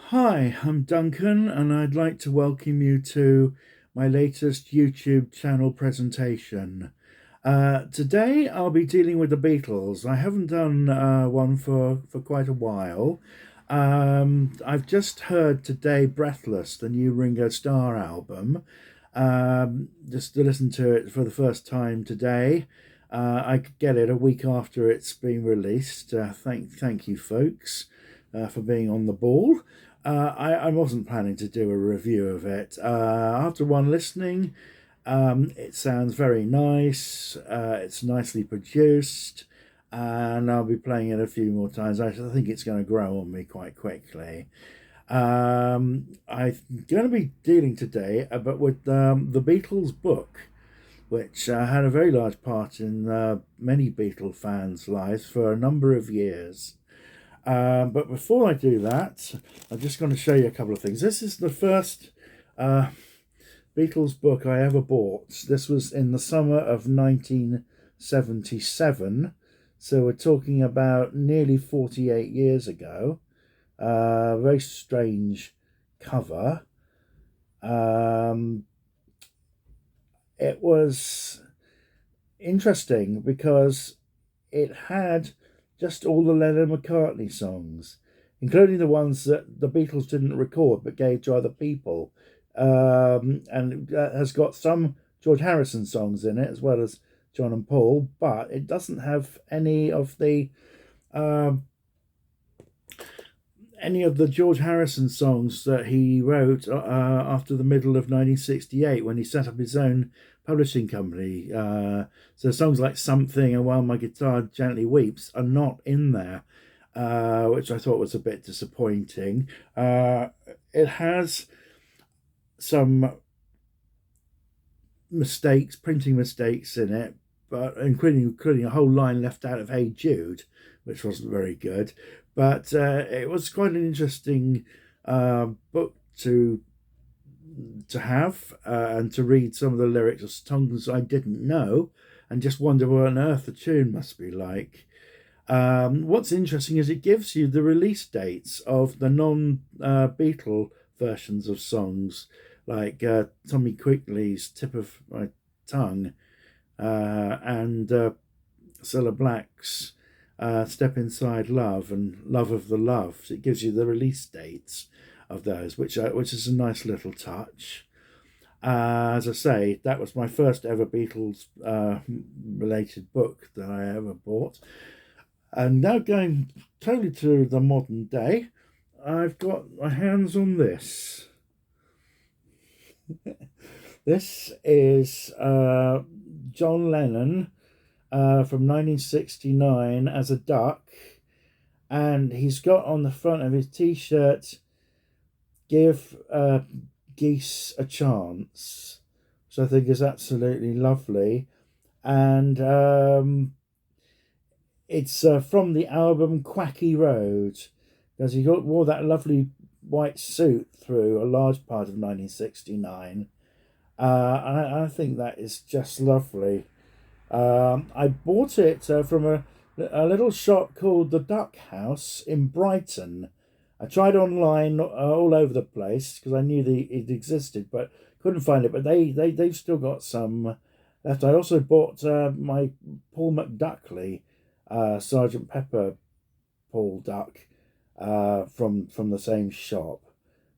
Hi, I'm Duncan, and I'd like to welcome you to my latest YouTube channel presentation. Today I'll be dealing with the Beatles. I haven't done one for quite a while. I've just heard today Breathless, the new Ringo Starr album. Just to listen to it for the first time today. I could get it a week after it's been released. Thank you, folks, for being on the ball. I wasn't planning to do a review of it. After one listening, it sounds very nice. It's nicely produced, and I'll be playing it a few more times. I think it's going to grow on me quite quickly. I'm going to be dealing today about with the Beatles book, which had a very large part in many Beatle fans' lives for a number of years. But before I do that, I'm just going to show you a couple of things. This is the first Beatles book I ever bought. This was in the summer of 1977. So we're talking about nearly 48 years ago. Very strange cover. It was interesting because it had just all the Lennon-McCartney songs, including the ones that the Beatles didn't record but gave to other people. And it has got some George Harrison songs in it, as well as John and Paul, but it doesn't have any of the George Harrison songs that he wrote after the middle of 1968 when he set up his own publishing company. So songs like Something and While My Guitar Gently Weeps are not in there, which I thought was a bit disappointing. It has some mistakes, printing mistakes in it, but including a whole line left out of Hey Jude, which wasn't very good. But it was quite an interesting book to have and to read some of the lyrics of songs I didn't know and just wonder what on earth the tune must be like. What's interesting is it gives you the release dates of the non-Beatle versions of songs, like Tommy Quigley's Tip of My Tongue and Cilla Black's Step Inside Love and Love of the Love. So it gives you the release dates of those, which is a nice little touch. As I say, that was my first ever Beatles related book that I ever bought. And now going totally to the modern day, I've got my hands on this. This is John Lennon from 1969 as a duck, and he's got on the front of his t-shirt, "Give geese a chance," which I think is absolutely lovely. And it's from the album Quacky Road, because he wore that lovely white suit through a large part of 1969. I think that is just lovely. I bought it from a little shop called the Duck House in Brighton. I tried online all over the place because I knew it existed, but couldn't find it. But they've still got some left. I also bought my Paul McDuckley Sergeant Pepper Paul Duck from the same shop.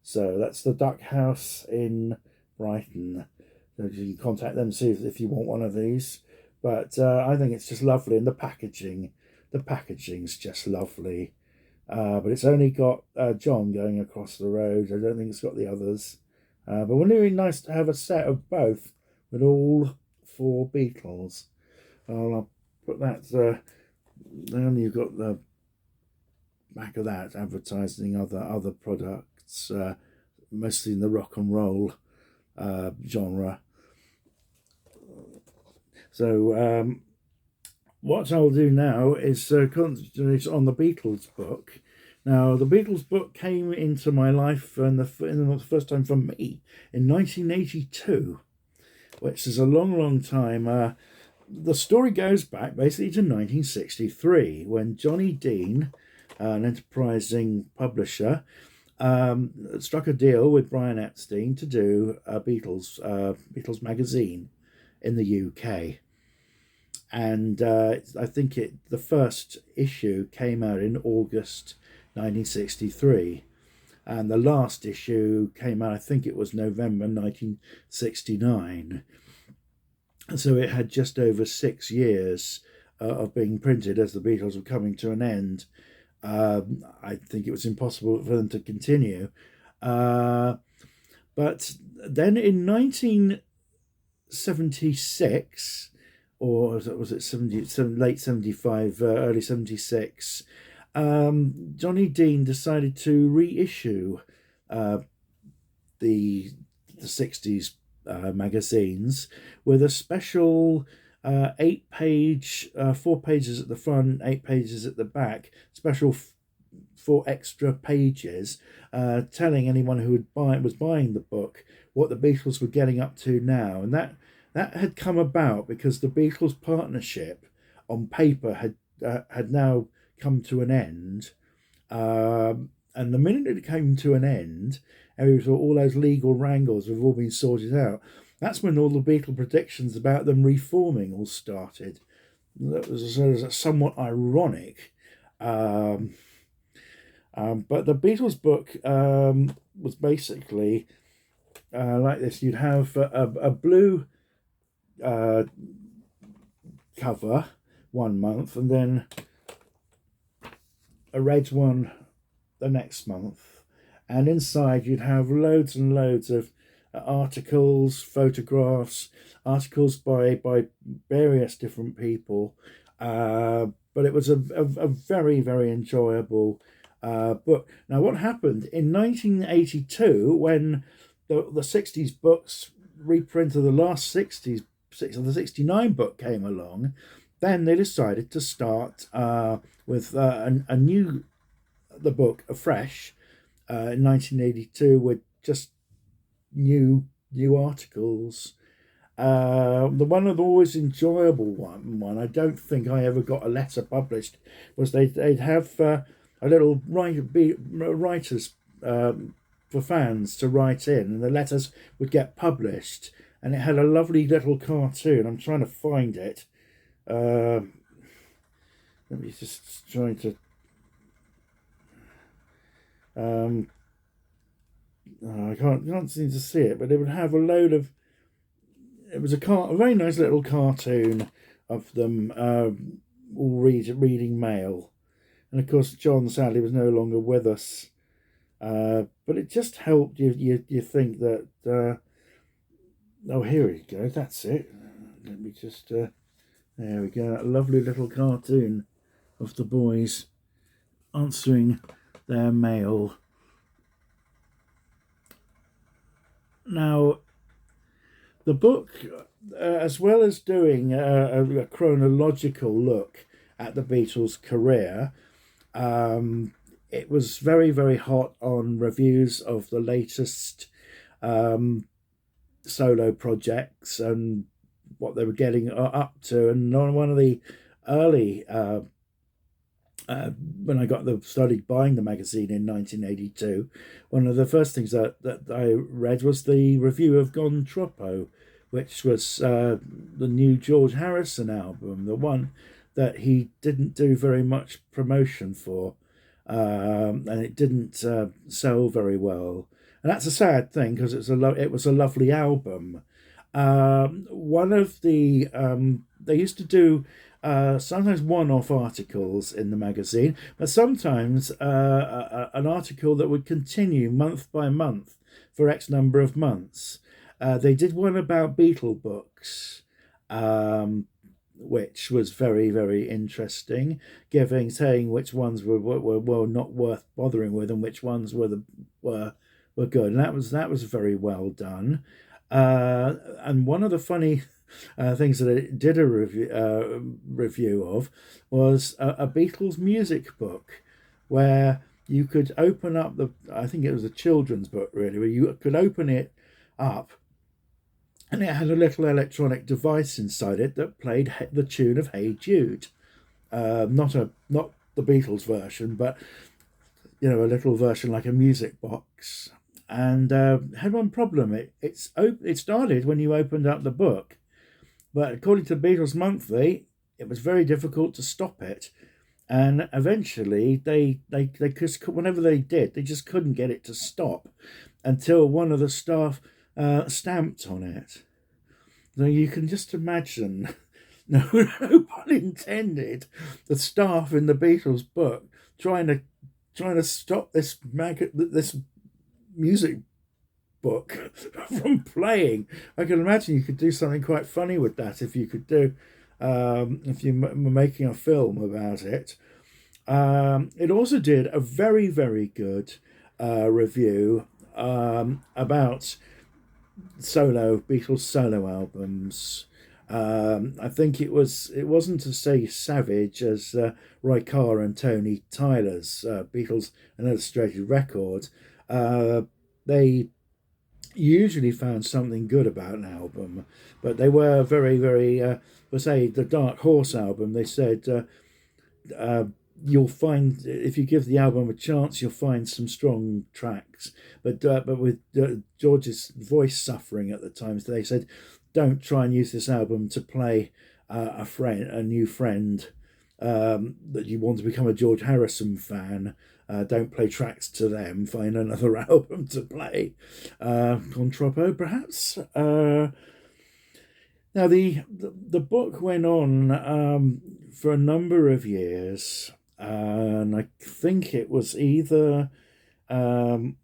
So that's the Duck House in Brighton. So you can contact them and see if you want one of these. But I think it's just lovely, and the packaging's just lovely. But it's only got John going across the road. I don't think it's got the others. But wouldn't it be nice to have a set of both with all four Beatles? I'll put that. Then you've got the back of that advertising other products, mostly in the rock and roll genre. So what I'll do now is concentrate on the Beatles book. Now, the Beatles book came into my life the first time from me in 1982, which is a long time. The story goes back basically to 1963, when Johnny Dean, an enterprising publisher, struck a deal with Brian Epstein to do a Beatles magazine in the UK, and I think the first issue came out in August 1963, and the last issue came out, I think it was November 1969. So it had just over 6 years of being printed as the Beatles were coming to an end. I think it was impossible for them to continue. But then in 1976, or was it 77, late 75, early 76, Johnny Dean decided to reissue the 60s magazines with a special 8-page, 4 pages at the front, 8 pages at the back, special 4 extra pages, telling anyone who was buying the book what the Beatles were getting up to now. And that had come about because the Beatles partnership on paper had now come to an end. And the minute it came to an end, all those legal wrangles have all been sorted out. That's when all the Beatle predictions about them reforming all started. That was somewhat ironic. But the Beatles book was basically like this. You'd have a blue cover one month, and then a red one the next month, and inside you'd have loads and loads of articles, photographs, articles by various different people, but it was a very, very enjoyable book. Now, what happened in 1982 when the 60s books reprint of the last 60s, the 69 book came along, then they decided to start with the book afresh in 1982 with just new articles. The one of the always enjoyable one, I don't think I ever got a letter published, was they'd have a little writers for fans to write in, and the letters would get published, and it had a lovely little cartoon. I'm trying to find it. Let me just try to. I can't seem to see it, but it would have a load of. It was a very nice little cartoon of them all reading mail, and of course John sadly was no longer with us. But it just helped you think that. Oh, here we go. That's it. Let me just. There we go. That lovely little cartoon of the boys answering their mail. Now, the book, as well as doing a chronological look at the Beatles' career, it was very, very hot on reviews of the latest solo projects and what they were getting up to. And on one of the early when I started buying the magazine in 1982, one of the first things that I read was the review of Gone Troppo, which was the new George Harrison album, the one that he didn't do very much promotion for, and it didn't sell very well. And that's a sad thing because it was a lovely album. One of the they used to do sometimes one-off articles in the magazine, but sometimes an article that would continue month by month for X number of months. They did one about Beatle books, which was very, very interesting, saying which ones were not worth bothering with and which ones were good, and that was very well done. And one of the funny things that it did a review of was a Beatles music book, where you could open up I think it was a children's book really, where you could open it up, and it had a little electronic device inside it that played the tune of Hey Jude, not the Beatles version, but a little version like a music box, and had one problem. It started when you opened up the book, but according to Beatles Monthly, it was very difficult to stop it. And eventually, they just, whenever they did, they just couldn't get it to stop until one of the staff stamped on it. So you can just imagine, no pun intended, the staff in the Beatles book trying to stop this music book from playing. I can imagine you could do something quite funny with that if you could do if you were making a film about it. It also did a very, very good review about Beatles solo albums. I think it wasn't to say savage as Roy Carr and Tony Tyler's Beatles an Illustrated Record. They usually found something good about an album, but they were very, very. For say the Dark Horse album, they said you'll find, if you give the album a chance, you'll find some strong tracks. But with George's voice suffering at the time, so they said, don't try and use this album to play a new friend that you want to become a George Harrison fan. Don't play tracks to them. Find another album to play. Contropo, perhaps. Now the book went on for a number of years, and I think it was either the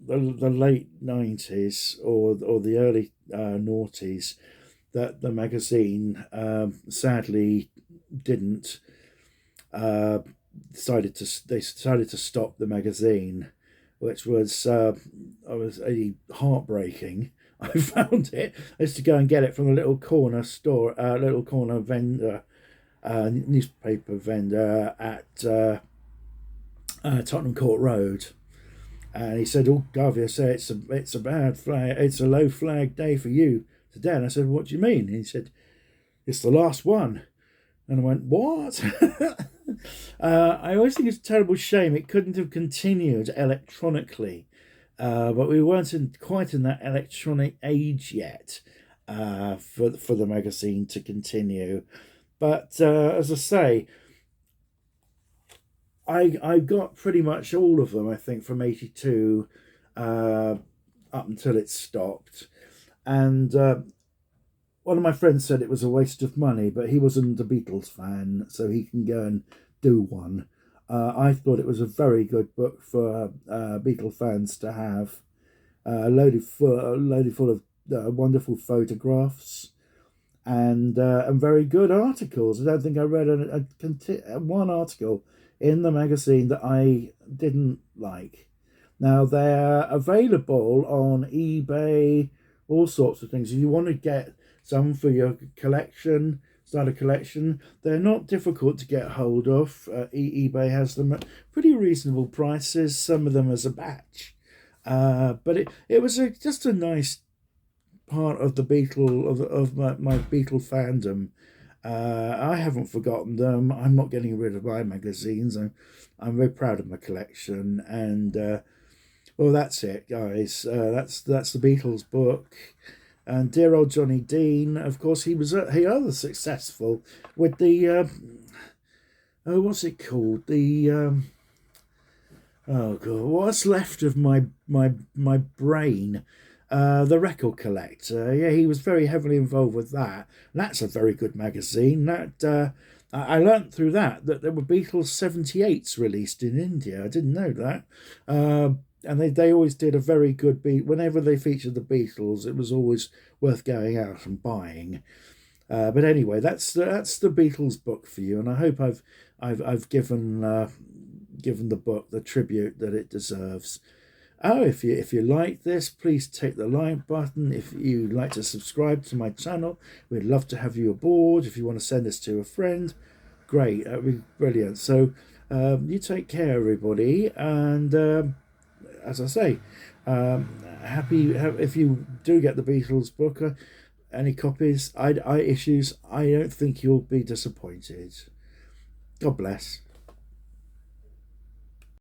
late 90s or the early noughties that the magazine sadly didn't decided to stop the magazine, which was heartbreaking. I found it. I used to go and get it from a little corner store, little corner vendor, newspaper vendor at Tottenham Court Road, and he said, "Oh, Garvey, I say it's a bad flag. It's a low flag day for you today." And I said, "What do you mean?" And he said, "It's the last one." And I went, "What?" I always think it's a terrible shame it couldn't have continued electronically, but we weren't quite in that electronic age yet for the magazine to continue. But as I say, I got pretty much all of them, I think, from 82 up until it stopped. And one of my friends said it was a waste of money, but he wasn't a Beatles fan, so he can go and do one. I thought it was a very good book for Beatle fans to have, loaded full of wonderful photographs and very good articles. I don't think I read one article in the magazine that I didn't like. Now they're available on eBay, all sorts of things. If you want to get some for your collection, start a collection, they're not difficult to get hold of. eBay has them at pretty reasonable prices, some of them as a batch. But it was just a nice part of the my Beatle fandom. I haven't forgotten them. I'm not getting rid of my magazines. I'm very proud of my collection, and well, that's it, guys. That's the Beatles book. And dear old Johnny Dean, of course, he was successful with the what's it called? The oh god, what's left of my brain? The Record Collector. Yeah, he was very heavily involved with that. And that's a very good magazine. That I learnt through that there were Beatles 78s released in India. I didn't know that. And they always did a very good beat. Whenever they featured the Beatles, it was always worth going out and buying. But anyway, that's the Beatles book for you, and I hope I've given the book the tribute that it deserves. Oh, if you like this, please take the like button. If you'd like to subscribe to my channel, we'd love to have you aboard. If you want to send this to a friend, great, that would be brilliant. So you take care, everybody, and as I say, if you do get the Beatles book, any copies, issues, I don't think you'll be disappointed. God bless.